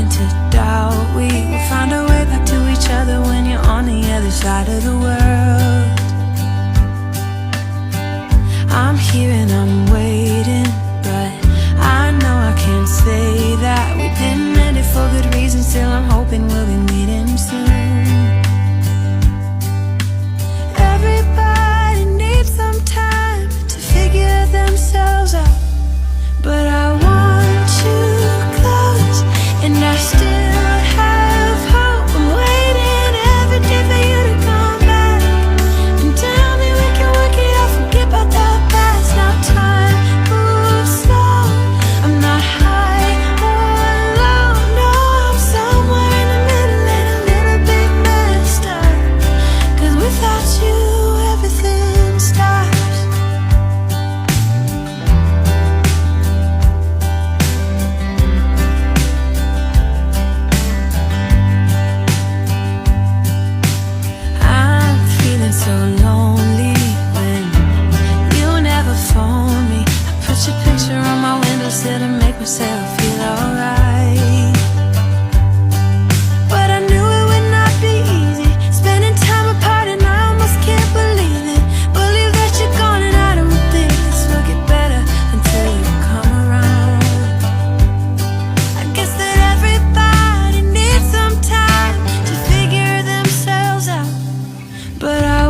reason to doubt we will find our way back to each other when you're on the other side of the world. I'm here and I'm waiting, but I know I can't say that we didn't end it for good reason. Still I'm hoping we'll be meeting soon. Everybody needs some time to figure themselves out, but I want you close, and I still have hope. I'm waiting every day for you to come back and tell me we can work it out, forget about the past. Now time moves slow, I'm not high or low, no, I'm somewhere in the middle and a little bit messed up, 'cause without you everything stops. I'm feeling so lonely when you never phone me. I put your picture on my windowsill to make myself feel alright, but I knew it would not be easy, spending time apart, and I almost can't believe it. Believe that you're gone, and I don't think this will get better until you come around. I guess that everybody needs some time to figure themselves out, but I